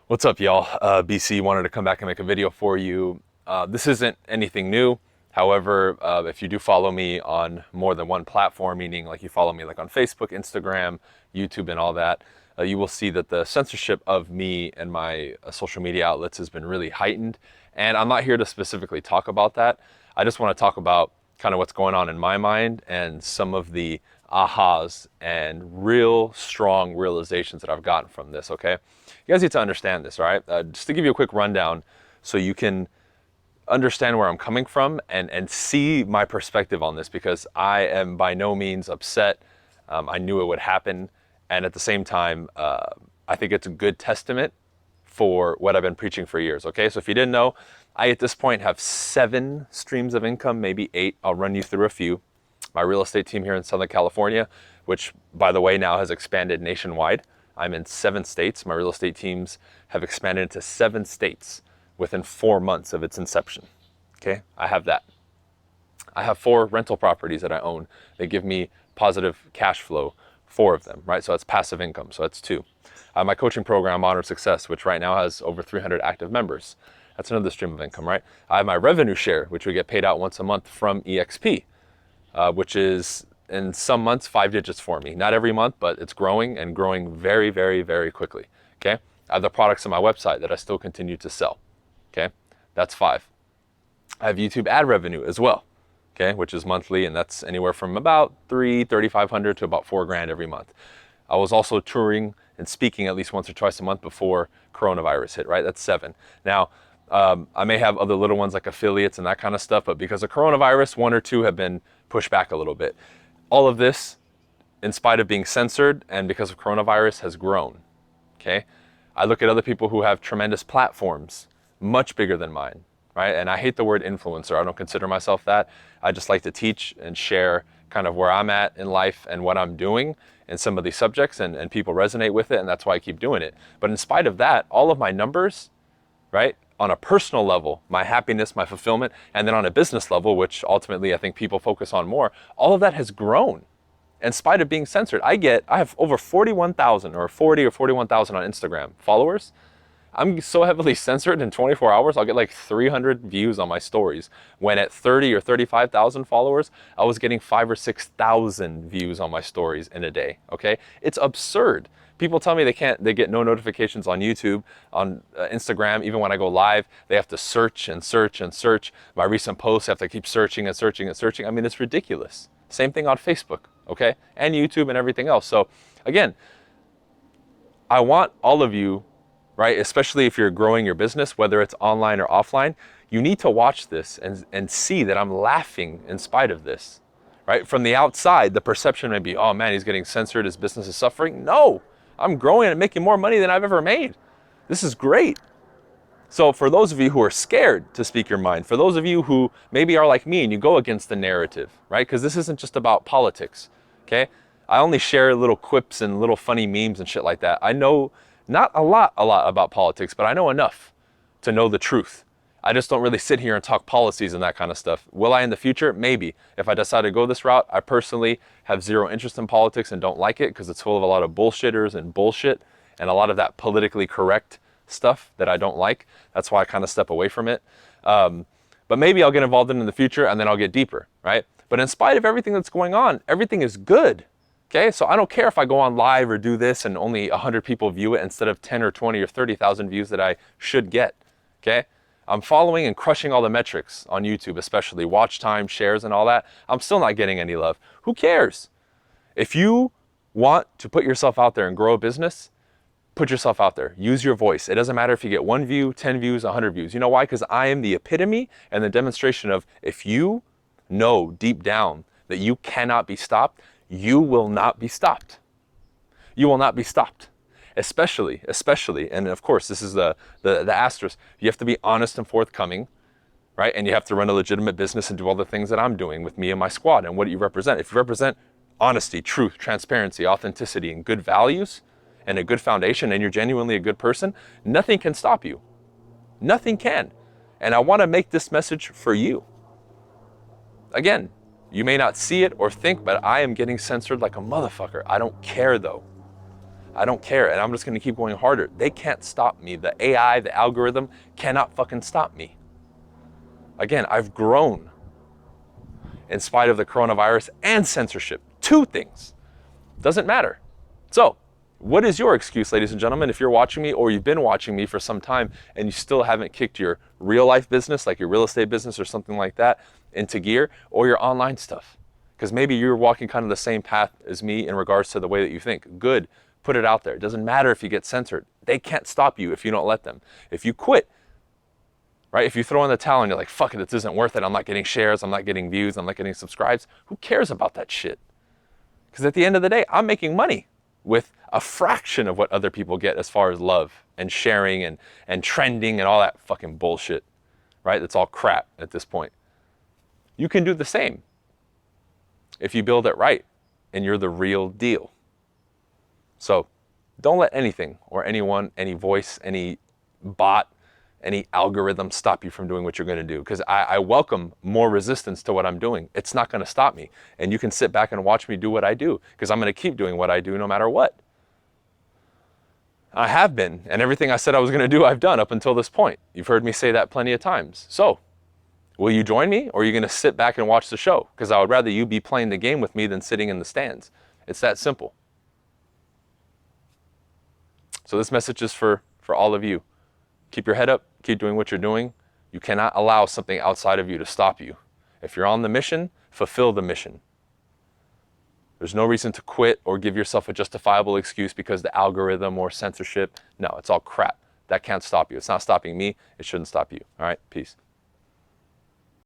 What's up, y'all? BC wanted to come back and make a video for you. This isn't anything new. However, if you do follow me on more than one platform, meaning like you follow me like on Facebook, Instagram, YouTube, and all that, you will see that the censorship of me and my social media outlets has been really heightened. And I'm not here to specifically talk about that. I just want to talk about kind of what's going on in my mind and some of the ahas and real strong realizations that I've gotten from this, okay? You guys need to understand this, all right? Just to give you a quick rundown so you can understand where I'm coming from and see my perspective on this, because I am by no means upset. I knew it would happen. And at the same time, I think it's a good testament for what I've been preaching for years, okay? So if you didn't know, I at this point have 7 streams of income, maybe 8. I'll run you through a few. My real estate team here in Southern California, which by the way now has expanded nationwide. I'm in 7 states. My real estate teams have expanded into 7 states within 4 months of its inception. Okay, I have that. I have 4 rental properties that I own. They give me positive cash flow, 4 of them, right? So that's passive income, so that's 2. I have my coaching program, Modern Success, which right now has over 300 active members. That's another stream of income, right? I have my revenue share, which we get paid out once a month from EXP, which is in some months 5 digits for me. Not every month, but it's growing and growing very, very, very quickly. Okay. I have the products on my website that I still continue to sell. Okay. That's 5. I have YouTube ad revenue as well. Okay. Which is monthly, and that's anywhere from about $3,500 to about $4,000 every month. I was also touring and speaking at least once or twice a month before coronavirus hit, right? That's 7. Now, I may have other little ones like affiliates and that kind of stuff, but because of coronavirus, 1 or 2 have been pushed back a little bit. All of this, in spite of being censored and because of coronavirus, has grown, okay? I look at other people who have tremendous platforms, much bigger than mine, right? And I hate the word influencer. I don't consider myself that. I just like to teach and share kind of where I'm at in life and what I'm doing in some of these subjects, and people resonate with it, and that's why I keep doing it. But in spite of that, all of my numbers, right? On a personal level, my happiness, my fulfillment, and then on a business level, which ultimately I think people focus on more, all of that has grown in spite of being censored. I have over 41,000 or 40 or 41,000 on Instagram followers. I'm so heavily censored in 24 hours, I'll get like 300 views on my stories. When at 30 or 35,000 followers, I was getting 5 or 6,000 views on my stories in a day, okay? It's absurd. People tell me they get no notifications on YouTube, on Instagram. Even when I go live, they have to search and search and search. My recent posts, I have to keep searching and searching and searching. I mean, it's ridiculous. Same thing on Facebook, okay? And YouTube and everything else. So again, I want all of you, right, especially if you're growing your business, whether it's online or offline, you need to watch this and see that I'm laughing in spite of this, right? From the outside, the perception may be, oh man, he's getting censored, his business is suffering. No. I'm growing and making more money than I've ever made. This is great. So for those of you who are scared to speak your mind, for those of you who maybe are like me and you go against the narrative, right? Because this isn't just about politics, okay? I only share little quips and little funny memes and shit like that. I know not a lot about politics, but I know enough to know the truth. I just don't really sit here and talk policies and that kind of stuff. Will I in the future? Maybe. If I decide to go this route, I personally have zero interest in politics and don't like it because it's full of a lot of bullshitters and bullshit and a lot of that politically correct stuff that I don't like. That's why I kind of step away from it. But maybe I'll get involved in the future and then I'll get deeper, right? But in spite of everything that's going on, everything is good. Okay, so I don't care if I go on live or do this and only 100 people view it instead of 10 or 20 or 30,000 views that I should get, okay? I'm following and crushing all the metrics on YouTube, especially watch time, shares, and all that. I'm still not getting any love. Who cares? If you want to put yourself out there and grow a business, put yourself out there. Use your voice. It doesn't matter if you get 1 view, 10 views, 100 views. You know why? Because I am the epitome and the demonstration of if you know deep down that you cannot be stopped, you will not be stopped. You will not be stopped. Especially, and of course, this is the asterisk, you have to be honest and forthcoming, right? And you have to run a legitimate business and do all the things that I'm doing with me and my squad and what you represent. If you represent honesty, truth, transparency, authenticity, and good values, and a good foundation, and you're genuinely a good person, nothing can stop you. Nothing can. And I want to make this message for you. Again, you may not see it or think, but I am getting censored like a motherfucker. I don't care though. I don't care, and I'm just gonna keep going harder. They can't stop me. The AI, the algorithm cannot fucking stop me. Again, I've grown in spite of the coronavirus and censorship. Two things. Doesn't matter. So, what is your excuse, ladies and gentlemen, if you're watching me or you've been watching me for some time and you still haven't kicked your real life business, like your real estate business or something like that, into gear, or your online stuff? Because maybe you're walking kind of the same path as me in regards to the way that you think. Good, put it out there. It doesn't matter if you get censored. They can't stop you if you don't let them. If you quit, right? If you throw in the towel and you're like, fuck it, this isn't worth it. I'm not getting shares, I'm not getting views, I'm not getting subscribes. Who cares about that shit? Because at the end of the day, I'm making money with a fraction of what other people get as far as love and sharing and trending and all that fucking bullshit, right? That's all crap at this point. You can do the same if you build it right and you're the real deal. So don't let anything or anyone, any voice, any bot, any algorithm stop you from doing what you're going to do. Because I welcome more resistance to what I'm doing. It's not going to stop me. And you can sit back and watch me do what I do, because I'm going to keep doing what I do no matter what. I have been, and everything I said I was going to do, I've done up until this point. You've heard me say that plenty of times. So, will you join me, or are you going to sit back and watch the show? Because I would rather you be playing the game with me than sitting in the stands. It's that simple. So this message is for all of you. Keep your head up, keep doing what you're doing. You cannot allow something outside of you to stop you. If you're on the mission, fulfill the mission. There's no reason to quit or give yourself a justifiable excuse because the algorithm or censorship. No, it's all crap. That can't stop you. It's not stopping me. It shouldn't stop you. All right, peace.